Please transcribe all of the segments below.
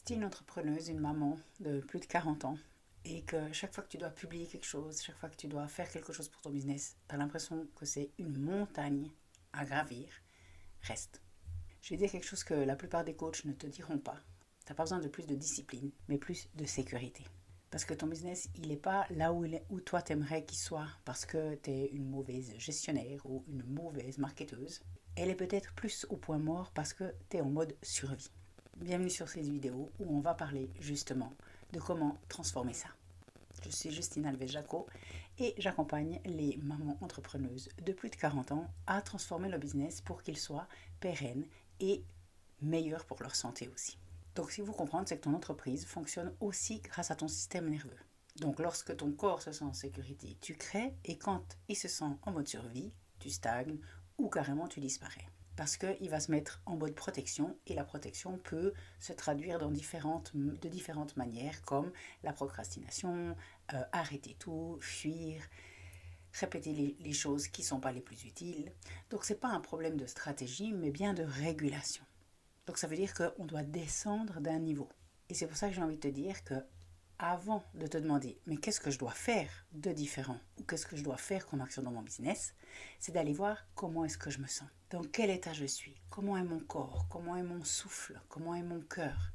tu es une entrepreneuse, une maman de plus de 40 ans, et que chaque fois que tu dois publier quelque chose, chaque fois que tu dois faire quelque chose pour ton business, tu as l'impression que c'est une montagne à gravir, reste. Je vais dire quelque chose que la plupart des coachs ne te diront pas. Tu n'as pas besoin de plus de discipline, mais plus de sécurité. Parce que ton business, il n'est pas là où toi t'aimerais qu'il soit parce que tu es une mauvaise gestionnaire ou une mauvaise marketeuse. Elle est peut-être plus au point mort parce que tu es en mode survie. Bienvenue sur cette vidéo où on va parler justement de comment transformer ça. Je suis Justine Alves-Jaco et j'accompagne les mamans entrepreneuses de plus de 40 ans à transformer le business pour qu'il soit pérenne et meilleur pour leur santé aussi. Donc si vous comprenez, c'est que ton entreprise fonctionne aussi grâce à ton système nerveux. Donc lorsque ton corps se sent en sécurité, tu crées, et quand il se sent en mode survie, tu stagnes ou carrément tu disparais. Parce qu'il va se mettre en mode protection, et la protection peut se traduire de différentes manières, comme la procrastination, arrêter tout, fuir, répéter les choses qui ne sont pas les plus utiles. Donc ce n'est pas un problème de stratégie, mais bien de régulation. Donc ça veut dire qu'on doit descendre d'un niveau. Et c'est pour ça que j'ai envie de te dire que avant de te demander mais qu'est-ce que je dois faire de différent ou qu'est-ce que je dois faire comme action dans mon business, c'est d'aller voir comment est-ce que je me sens, dans quel état je suis, comment est mon corps, comment est mon souffle, comment est mon cœur,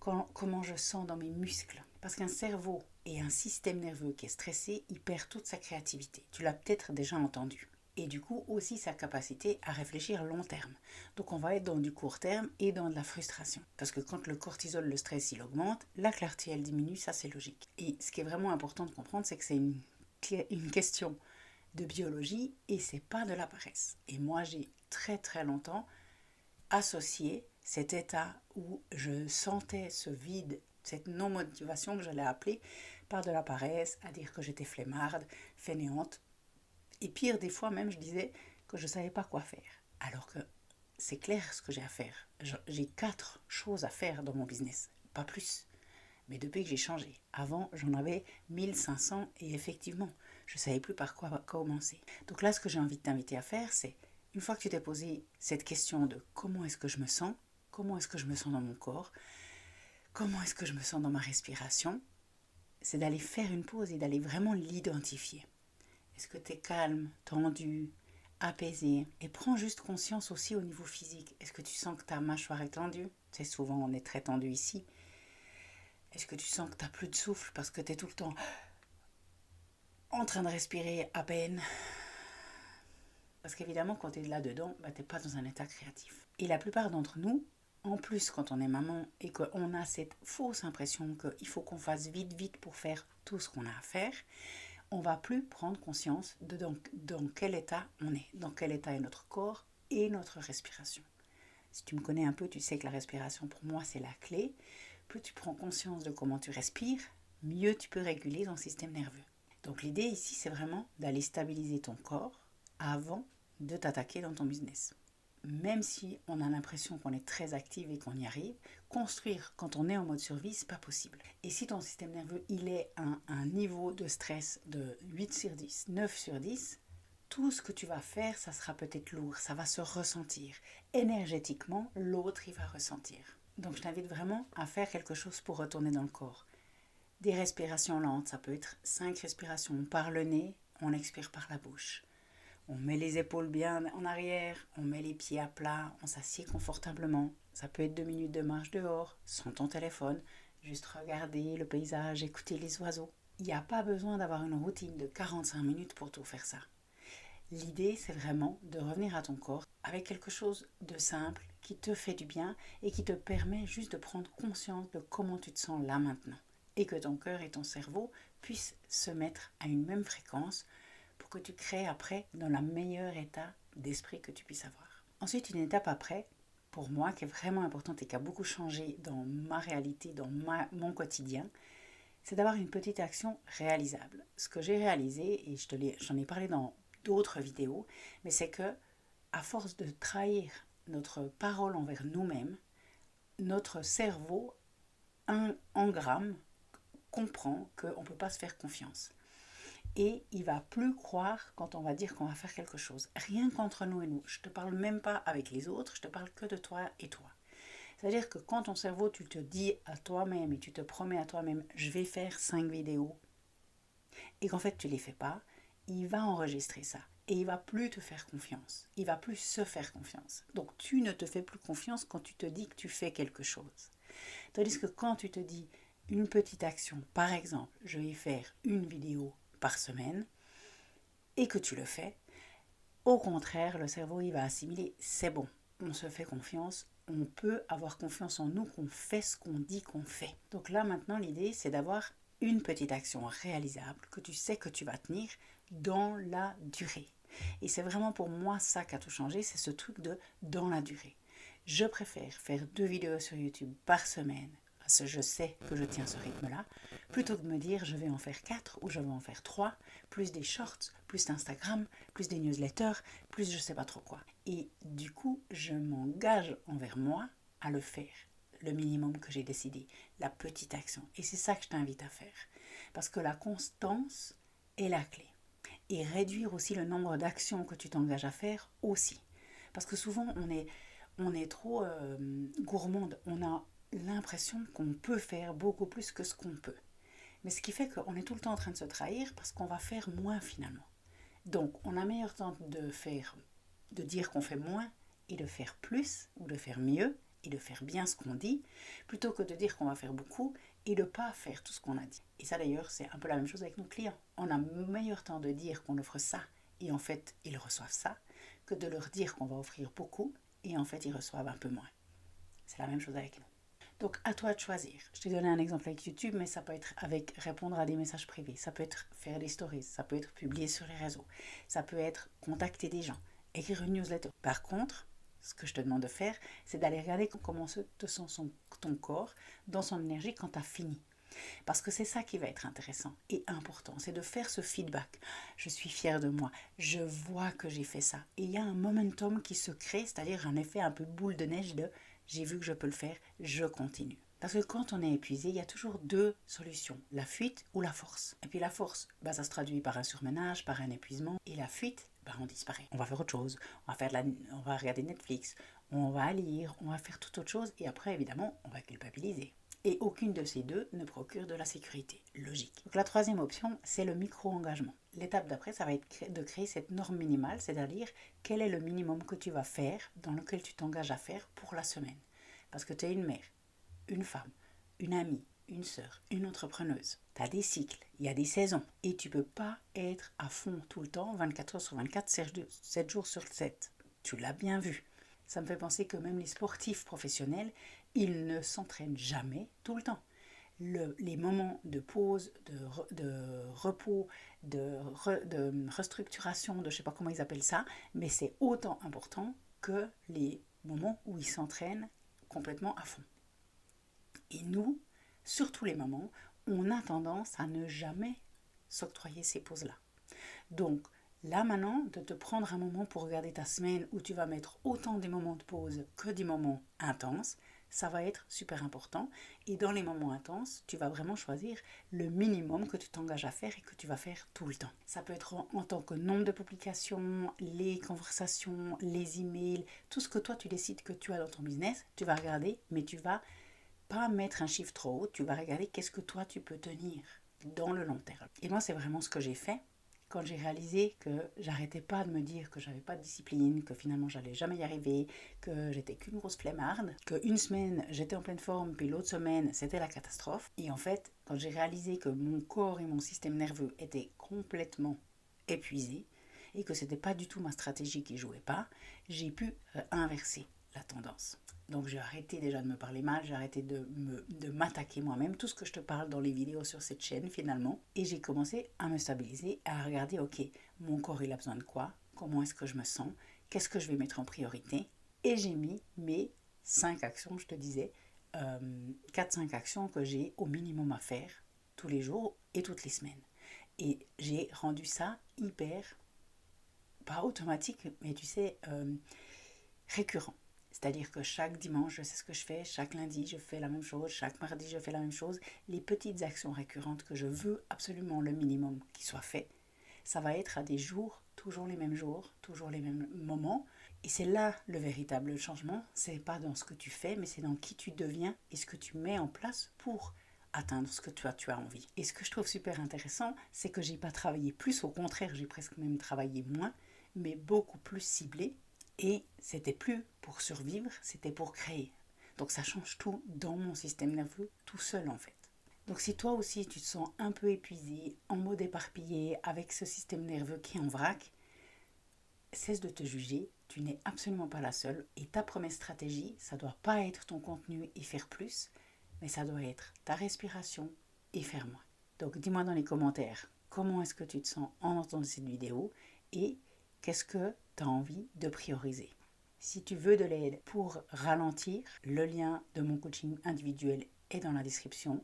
comment je sens dans mes muscles. Parce qu'un cerveau et un système nerveux qui est stressé, il perd toute sa créativité. Tu l'as peut-être déjà entendu. Et du coup aussi sa capacité à réfléchir long terme. Donc on va être dans du court terme et dans de la frustration. Parce que quand le cortisol, le stress, il augmente, la clarté, elle diminue, ça c'est logique. Et ce qui est vraiment important de comprendre, c'est que c'est une question de biologie et c'est pas de la paresse. Et moi j'ai très longtemps associé cet état où je sentais ce vide, cette non-motivation que j'allais appeler par de la paresse, à dire que j'étais flemmarde, fainéante. Et pire, des fois même, je disais que je ne savais pas quoi faire. Alors que c'est clair ce que j'ai à faire. J'ai 4 choses à faire dans mon business, pas plus. Mais depuis que j'ai changé, avant j'en avais 1500 et effectivement, je ne savais plus par quoi commencer. Donc là, ce que j'ai envie de t'inviter à faire, c'est, une fois que tu t'es posé cette question de comment est-ce que je me sens, comment est-ce que je me sens dans mon corps, comment est-ce que je me sens dans ma respiration, c'est d'aller faire une pause et d'aller vraiment l'identifier. Est-ce que tu es calme, tendu, apaisé? Et prends juste conscience aussi au niveau physique. Est-ce que tu sens que ta mâchoire est tendue? C'est souvent, on est très tendu ici. Est-ce que tu sens que tu n'as plus de souffle parce que tu es tout le temps en train de respirer à peine? Parce qu'évidemment, quand tu es là-dedans, tu n'es pas dans un état créatif. Et la plupart d'entre nous, en plus quand on est maman et qu'on a cette fausse impression qu'il faut qu'on fasse vite pour faire tout ce qu'on a à faire, on ne va plus prendre conscience de dans quel état on est, dans quel état est notre corps et notre respiration. Si tu me connais un peu, tu sais que la respiration, pour moi, c'est la clé. Plus tu prends conscience de comment tu respires, mieux tu peux réguler ton système nerveux. Donc l'idée ici, c'est vraiment d'aller stabiliser ton corps avant de t'attaquer dans ton business. Même si on a l'impression qu'on est très active et qu'on y arrive, construire quand on est en mode survie, c'est pas possible. Et si ton système nerveux, il est à un niveau de stress de 8 sur 10, 9 sur 10, tout ce que tu vas faire, ça sera peut-être lourd, ça va se ressentir. Énergétiquement, l'autre, il va ressentir. Donc je t'invite vraiment à faire quelque chose pour retourner dans le corps. Des respirations lentes, ça peut être 5 respirations par le nez, on expire par la bouche. On met les épaules bien en arrière, on met les pieds à plat, on s'assied confortablement. Ça peut être 2 minutes de marche dehors, sans ton téléphone, juste regarder le paysage, écouter les oiseaux. Il n'y a pas besoin d'avoir une routine de 45 minutes pour tout faire ça. L'idée, c'est vraiment de revenir à ton corps avec quelque chose de simple qui te fait du bien et qui te permet juste de prendre conscience de comment tu te sens là maintenant. Et que ton cœur et ton cerveau puissent se mettre à une même fréquence pour que tu crées après dans le meilleur état d'esprit que tu puisses avoir. Ensuite, une étape après, pour moi, qui est vraiment importante et qui a beaucoup changé dans ma réalité, dans mon quotidien, c'est d'avoir une petite action réalisable. Ce que j'ai réalisé, et j'en ai parlé dans d'autres vidéos, mais c'est que à force de trahir notre parole envers nous-mêmes, notre cerveau engramme, comprend qu'on ne peut pas se faire confiance. Et il va plus croire quand on va dire qu'on va faire quelque chose. Rien qu'entre nous et nous. Je ne te parle même pas avec les autres, je te parle que de toi et toi. C'est-à-dire que quand ton cerveau, tu te dis à toi-même et tu te promets à toi-même, je vais faire 5 vidéos, et qu'en fait tu ne les fais pas, il va enregistrer ça. Et il va plus te faire confiance. Il va plus se faire confiance. Donc tu ne te fais plus confiance quand tu te dis que tu fais quelque chose. Tandis que quand tu te dis une petite action, par exemple, je vais faire une vidéo par semaine, et que tu le fais, au contraire, le cerveau, il va assimiler, c'est bon, on se fait confiance, on peut avoir confiance en nous, qu'on fait ce qu'on dit qu'on fait. Donc là, maintenant, l'idée, c'est d'avoir une petite action réalisable que tu sais que tu vas tenir dans la durée. Et c'est vraiment pour moi ça qui a tout changé, c'est ce truc de dans la durée. Je préfère faire 2 vidéos sur YouTube par semaine, parce que je sais que je tiens ce rythme-là, plutôt que de me dire je vais en faire 4 ou je vais en faire 3, plus des shorts, plus d'Instagram, plus des newsletters, plus je sais pas trop quoi. Et du coup, je m'engage envers moi à le faire, le minimum que j'ai décidé, la petite action. Et c'est ça que je t'invite à faire. Parce que la constance est la clé. Et réduire aussi le nombre d'actions que tu t'engages à faire aussi. Parce que souvent, on est trop gourmande. On a l'impression qu'on peut faire beaucoup plus que ce qu'on peut. Mais ce qui fait qu'on est tout le temps en train de se trahir parce qu'on va faire moins finalement. Donc, on a meilleur temps de dire qu'on fait moins et de faire plus ou de faire mieux et de faire bien ce qu'on dit, plutôt que de dire qu'on va faire beaucoup et de ne pas faire tout ce qu'on a dit. Et ça d'ailleurs, c'est un peu la même chose avec nos clients. On a meilleur temps de dire qu'on offre ça et en fait, ils reçoivent ça, que de leur dire qu'on va offrir beaucoup et en fait, ils reçoivent un peu moins. C'est la même chose avec nous. Donc, à toi de choisir. Je t'ai donné un exemple avec YouTube, mais ça peut être avec répondre à des messages privés, ça peut être faire des stories, ça peut être publier sur les réseaux, ça peut être contacter des gens, écrire une newsletter. Par contre, ce que je te demande de faire, c'est d'aller regarder comment se sent ton corps dans son énergie quand tu as fini. Parce que c'est ça qui va être intéressant et important, c'est de faire ce feedback. Je suis fière de moi, je vois que j'ai fait ça. Et il y a un momentum qui se crée, c'est-à-dire un effet un peu boule de neige de j'ai vu que je peux le faire, je continue. Parce que quand on est épuisé, il y a toujours 2 solutions, la fuite ou la force. Et puis la force, ça se traduit par un surmenage, par un épuisement. Et la fuite, on disparaît. On va faire autre chose, on va regarder Netflix, on va lire, on va faire toute autre chose. Et après, évidemment, on va culpabiliser. Et aucune de ces 2 ne procure de la sécurité. Logique. Donc la troisième option, c'est le micro-engagement. L'étape d'après, ça va être de créer cette norme minimale, c'est-à-dire quel est le minimum que tu vas faire, dans lequel tu t'engages à faire pour la semaine. Parce que tu es une mère, une femme, une amie, une sœur, une entrepreneuse. Tu as des cycles, il y a des saisons. Et tu ne peux pas être à fond tout le temps, 24 heures sur 24, 7 jours sur 7. Tu l'as bien vu. Ça me fait penser que même les sportifs professionnels, ils ne s'entraînent jamais tout le temps. Les moments de pause, de repos, de restructuration, de je ne sais pas comment ils appellent ça, mais c'est autant important que les moments où ils s'entraînent complètement à fond. Et nous, sur tous les moments, on a tendance à ne jamais s'octroyer ces pauses-là. Donc, là maintenant, de te prendre un moment pour regarder ta semaine où tu vas mettre autant des moments de pause que des moments intenses, ça va être super important. Et dans les moments intenses, tu vas vraiment choisir le minimum que tu t'engages à faire et que tu vas faire tout le temps. Ça peut être en tant que nombre de publications, les conversations, les emails, tout ce que toi tu décides que tu as dans ton business, tu vas regarder, mais tu vas pas mettre un chiffre trop haut, tu vas regarder qu'est-ce que toi tu peux tenir dans le long terme. Et moi, c'est vraiment ce que j'ai fait quand j'ai réalisé que j'arrêtais pas de me dire que j'avais pas de discipline, que finalement j'allais jamais y arriver, que j'étais qu'une grosse flemmarde, qu'une semaine j'étais en pleine forme, puis l'autre semaine c'était la catastrophe. Et en fait, quand j'ai réalisé que mon corps et mon système nerveux étaient complètement épuisés et que c'était pas du tout ma stratégie qui jouait pas, j'ai pu inverser la tendance. Donc j'ai arrêté déjà de me parler mal, j'ai arrêté de m'attaquer moi-même, tout ce que je te parle dans les vidéos sur cette chaîne finalement. Et j'ai commencé à me stabiliser, à regarder, ok, mon corps il a besoin de quoi, comment est-ce que je me sens, qu'est-ce que je vais mettre en priorité. Et j'ai mis mes 5 actions, je te disais, 4-5 actions que j'ai au minimum à faire tous les jours et toutes les semaines. Et j'ai rendu ça hyper, pas automatique, mais tu sais, récurrent. C'est-à-dire que chaque dimanche, je sais ce que je fais, chaque lundi, je fais la même chose, chaque mardi, je fais la même chose. Les petites actions récurrentes que je veux absolument le minimum qui soit fait, ça va être à des jours, toujours les mêmes moments, Et c'est là le véritable changement. C'est pas dans ce que tu fais, mais c'est dans qui tu deviens et ce que tu mets en place pour atteindre ce que tu as envie. Et ce que je trouve super intéressant, c'est que j'ai pas travaillé plus, au contraire, j'ai presque même travaillé moins, mais beaucoup plus ciblé. Et c'était plus pour survivre, c'était pour créer. Donc ça change tout dans mon système nerveux, tout seul en fait. Donc si toi aussi tu te sens un peu épuisé, en mode éparpillé, avec ce système nerveux qui est en vrac, cesse de te juger, tu n'es absolument pas la seule. Et ta première stratégie, ça ne doit pas être ton contenu et faire plus, mais ça doit être ta respiration et faire moins. Donc dis-moi dans les commentaires comment est-ce que tu te sens en entendant cette vidéo et qu'est-ce que tu as envie de prioriser. Si tu veux de l'aide pour ralentir, le lien de mon coaching individuel est dans la description.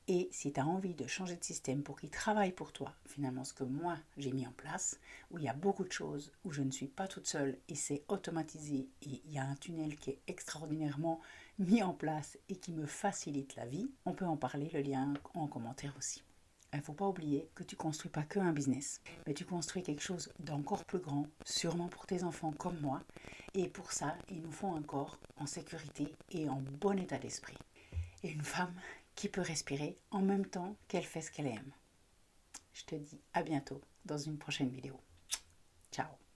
Et si tu as envie de changer de système pour qu'il travaille pour toi, finalement ce que moi j'ai mis en place, où il y a beaucoup de choses, où je ne suis pas toute seule et c'est automatisé et il y a un tunnel qui est extraordinairement mis en place et qui me facilite la vie, on peut en parler, le lien en commentaire aussi. Il ne faut pas oublier que tu ne construis pas que un business, mais tu construis quelque chose d'encore plus grand, sûrement pour tes enfants comme moi. Et pour ça, il nous faut un corps en sécurité et en bon état d'esprit. Et une femme qui peut respirer en même temps qu'elle fait ce qu'elle aime. Je te dis à bientôt dans une prochaine vidéo. Ciao.